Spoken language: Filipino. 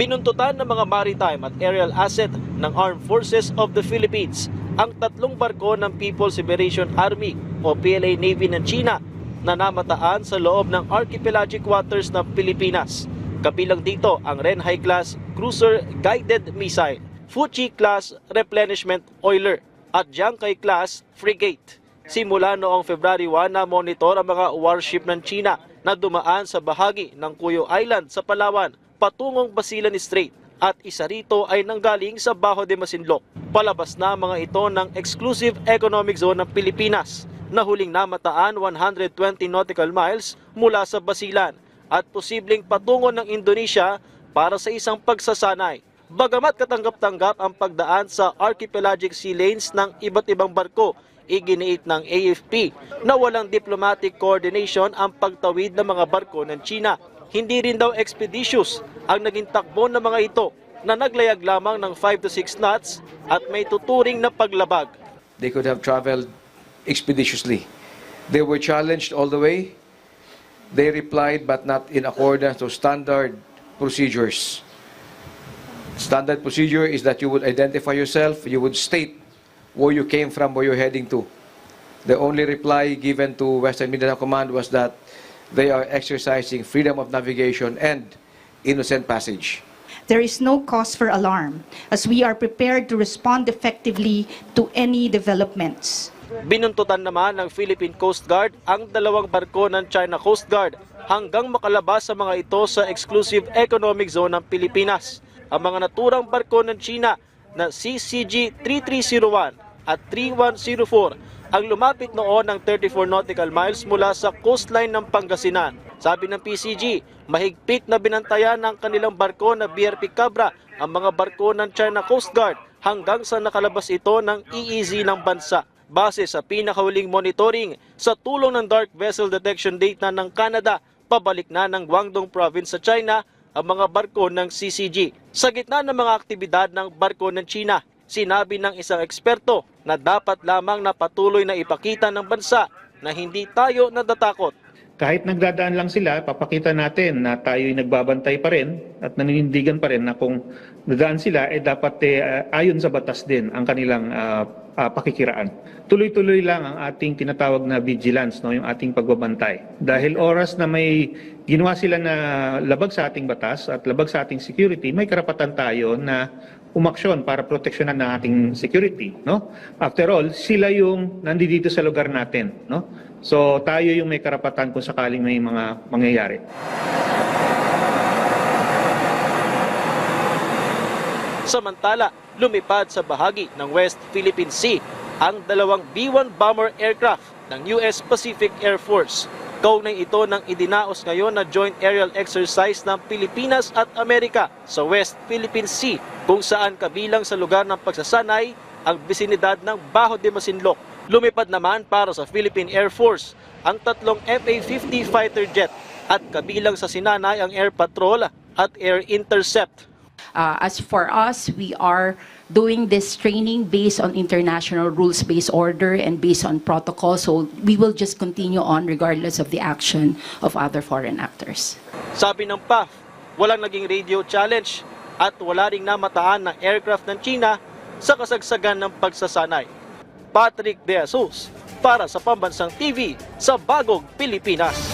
Binuntutan ng mga maritime at aerial asset ng Armed Forces of the Philippines ang 3 barko ng People's Liberation Army o PLA Navy ng China na namataan sa loob ng archipelagic waters ng Pilipinas. Kabilang dito ang Renhai-class cruiser guided missile, Fuji-class replenishment oiler at Jiangkai-class frigate. Simula noong February 1 na monitor ang mga warship ng China na dumaan sa bahagi ng Cuyo Island sa Palawan patungong Basilan Strait at isa rito ay nanggaling sa Bajo de Masinloc. Palabas na mga ito ng Exclusive Economic Zone ng Pilipinas na huling namataan 120 nautical miles mula sa Basilan at posibleng patungo ng Indonesia para sa isang pagsasanay. Bagamat katanggap-tanggap ang pagdaan sa archipelagic sea lanes ng iba't ibang barko, iginiit ng AFP na walang diplomatic coordination ang pagtawid ng mga barko ng China. Hindi rin daw expeditious ang naging takbo ng mga ito na naglayag lamang ng 5 to 6 knots at may tuturing na paglabag. They could have traveled expeditiously. They were challenged all the way. They replied but not in accordance to standard procedures. Standard procedure is that you would identify yourself, you would state where you came from, where you're heading to. The only reply given to Western Mindanao Command was that they are exercising freedom of navigation and innocent passage. There is no cause for alarm as we are prepared to respond effectively to any developments. Binuntutan naman ng Philippine Coast Guard ang 2 barko ng China Coast Guard hanggang makalabas sa mga ito sa Exclusive Economic Zone ng Pilipinas. Ang mga naturang barko ng China na CCG 3301 at 3104 ang lumapit noon ng 34 nautical miles mula sa coastline ng Pangasinan. Sabi ng PCG, mahigpit na binantayan ng kanilang barko na BRP Cabra ang mga barko ng China Coast Guard hanggang sa nakalabas ito ng EEZ ng bansa. Base sa pinakahuling monitoring sa tulong ng Dark Vessel Detection Data ng Canada, pabalik na ng Guangdong Province sa China ang mga barko ng CCG. Sa gitna ng mga aktibidad ng barko ng China, sinabi ng isang eksperto na dapat lamang na patuloy na ipakita ng bansa na hindi tayo natatakot. Kahit nagdadaan lang sila, papakita natin na tayo'y nagbabantay pa rin at naninindigan pa rin na kung nadaan sila, dapat ayon sa batas din ang kanilang pakikiraan. Tuloy-tuloy lang ang ating tinatawag na vigilance, no, yung ating pagbabantay. Dahil oras na may ginawa sila na labag sa ating batas at labag sa ating security, may karapatan tayo na umaksyon para proteksyonan ng ating security, no? After all, sila yung nandito sa lugar natin, no? So tayo yung may karapatan kung sakaling may mga mangyayari. Samantala, lumipad sa bahagi ng West Philippine Sea ang 2 B-1 bomber aircraft ng US Pacific Air Force. Kaugnay ito ng idinaos ngayon na joint aerial exercise ng Pilipinas at Amerika sa West Philippine Sea, kung saan kabilang sa lugar ng pagsasanay ang bisinidad ng Bajo de Masinloc. Lumipad naman para sa Philippine Air Force ang 3 FA-50 fighter jet at kabilang sa sinanay ang Air Patrol at Air Intercept. As for us, we are doing this training based on international rules-based order and based on protocol. So we will just continue on regardless of the action of other foreign actors. Sabi ng PAF, walang naging radio challenge at wala ring namataan ng aircraft ng China sa kasagsagan ng pagsasanay. Patrick De Jesus para sa Pambansang TV sa Bagong Pilipinas.